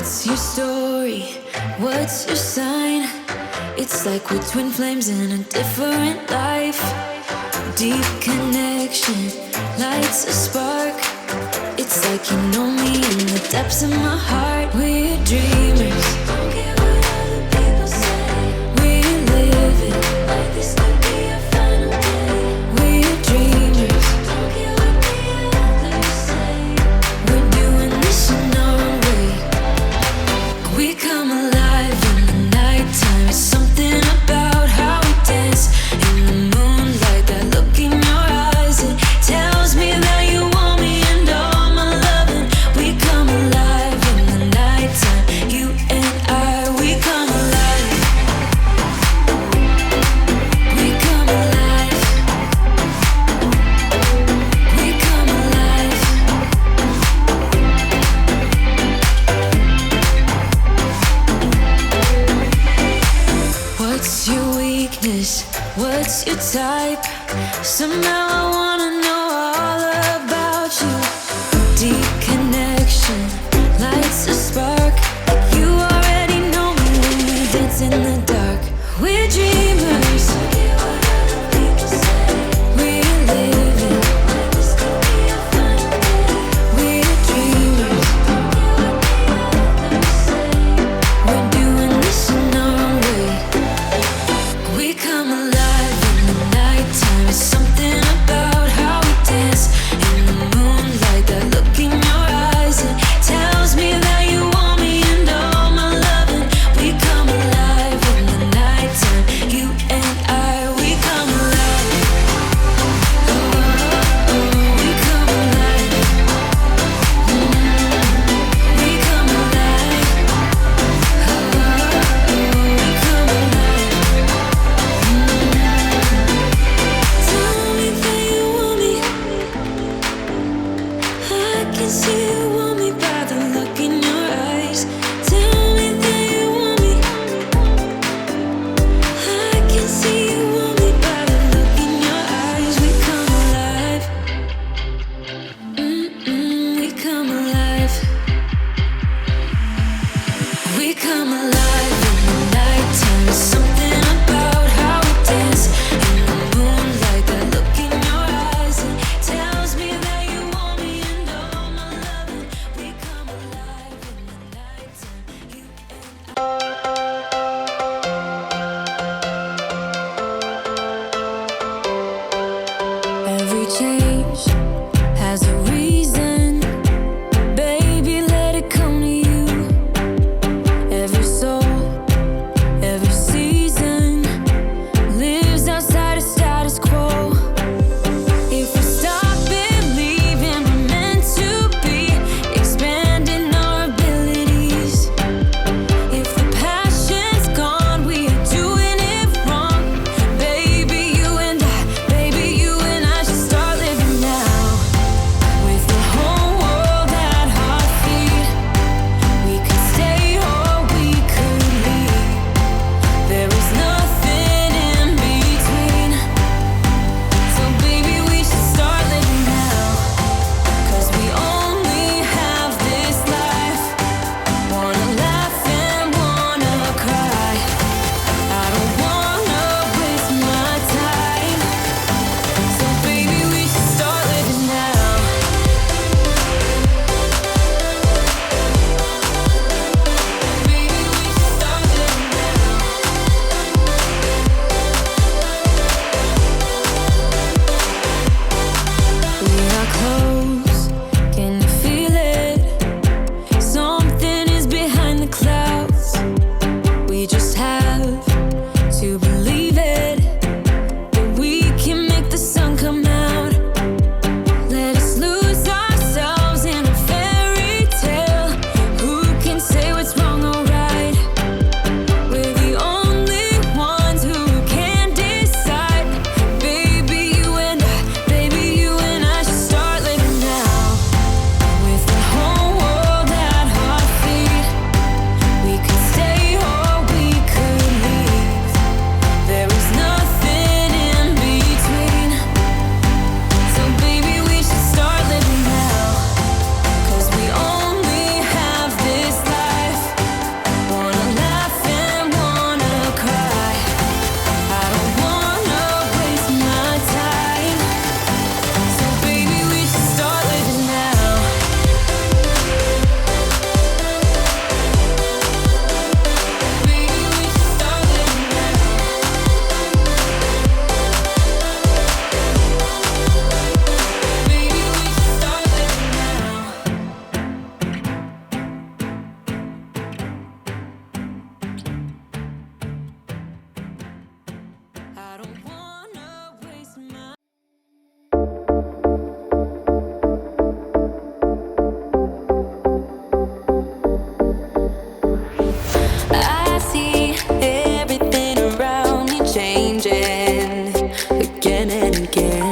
What's your story? What's your sign? It's like we're twin flames in a different life. Deep connection lights a spark. It's like you know me in the depths of my heart. We're dreamers. Don't care what other people say. We live it like this could be a final day. We're dreamers. Don't care what the others say. We're doing this in our own way. We come alive in the nighttime. It's something about how we dance in the moonlight. That look in your eyes, it tells me that you want me and all my loving. We come alive in the nighttime. You and I, we come alive. We come alive. We come alive. What's your weakness? What's your type? Somehow I wanna know all about you. Deep connection lights a spark. You already know me when we dance in the dark. We're dreamers. We live it like this could be a final day. We're dreamers. We're doing this in our own way. We come alive in the nighttime. It's something about how we dance in the moonlight. That look in your eyes, it tells me that you want me and all my loving. We come alive in the nighttime. You and I, we come alive. Oh, we come alive. We come alive. Oh, we come alive. Tell me that you want me. I can see you want me by the look in your eyes. Tell me that you want me. I can see you want me by the look in your eyes. We come alive. We come alive. We come alive in the nighttime. It's something about how we dance in the moonlight. That look in your eyes, it tells me that you want me and all my loving. We come alive in the nighttime. You and every change has a reason. Baby, let it come to you. Every soul, every season lives outside of status quo. If we stop believing we're meant to be, expanding our abilities. If the passion's gone, we are doing it wrong. Baby, you and I should start living now. again.